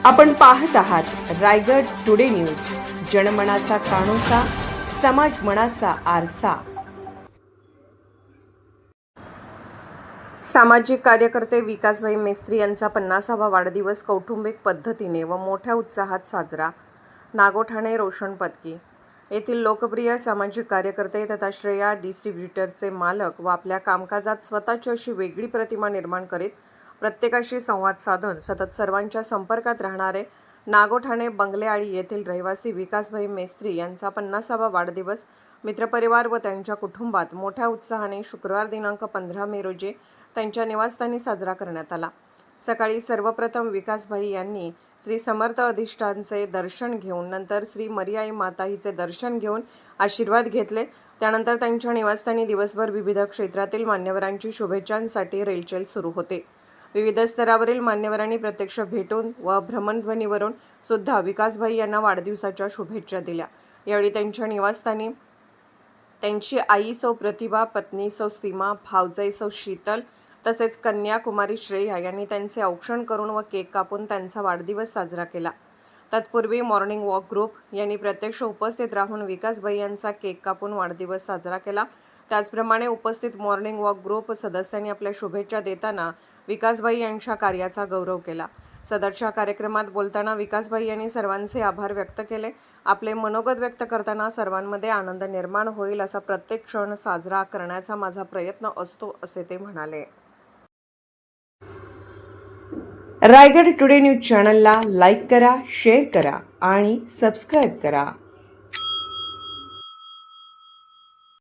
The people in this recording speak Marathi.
आपण पाहत आहात रायगड टुडे न्यूज, जनमनाचा कानोसा, समाज मनाचा आरसा। सामाजिक कार्यकर्ते विकासभाई मेस्त्री यांचा 50वा वाढदिवस कौटुंबिक पद्धतीने व मोठ्या उत्साहात साजरा। नागोठाणे रोशन पदकी येथील लोकप्रिय सामाजिक कार्यकर्ते तथा श्रेया डिस्ट्रीब्युटरचे मालक व आपल्या कामकाजात स्वतःची अशी वेगळी प्रतिमा निर्माण करीत प्रत्येकाशी संवाद साधून सतत सर्वांच्या संपर्कात राहणारे नागोठाणे बंगलेआळी येथील रहिवासी विकासभाई मेस्त्री यांचा 50वा वाढदिवस मित्रपरिवार व त्यांच्या कुटुंबात मोठ्या उत्साहाने शुक्रवार दिनांक 15 मे रोजी त्यांच्या निवासस्थानी साजरा करण्यात आला। सकाळी सर्वप्रथम विकासभाई यांनी श्री समर्थ अधिष्ठानचे दर्शन घेऊन नंतर श्री मरियाई माता हिचे दर्शन घेऊन आशीर्वाद घेतले। त्यानंतर त्यांच्या निवासस्थानी दिवसभर विविध क्षेत्रातील मान्यवरांची शुभेच्छांसाठी रेलचेल सुरू होते। विविध स्तरावरील मान्यवरांनी प्रत्यक्ष भेटून व भ्रमणध्वनीवरून सुद्धा विकासभाई यांना वाढदिवसाच्या शुभेच्छा दिल्या। यावेळी त्यांच्या निवासस्थानी त्यांची आई सौ प्रतिभा, पत्नी सौ सीमा, भावजाई सौ शीतल तसेच कन्या कुमारी श्रेया यांनी त्यांचे औक्षण करून व केक कापून त्यांचा वाढदिवस साजरा केला। तत्पूर्वी मॉर्निंग वॉक ग्रुप यांनी प्रत्यक्ष उपस्थित राहून विकासभाई यांचा केक कापून वाढदिवस साजरा केला। त्याचप्रमाणे उपस्थित मॉर्निंग वॉक ग्रुप सदस्यांनी आपल्या शुभेच्छा देताना विकासभाई यांच्या कार्याचा गौरव केला। सदरच्या कार्यक्रमात बोलताना विकासभाई यांनी सर्वांचे आभार व्यक्त केले। आपले मनोगत व्यक्त करताना सर्वांमध्ये आनंद निर्माण होईल असा प्रत्येक क्षण साजरा करण्याचा माझा प्रयत्न असतो असे ते म्हणाले। रायगड टुडे न्यूज चॅनलला लाईक करा, शेअर करा आणि सबस्क्राईब करा।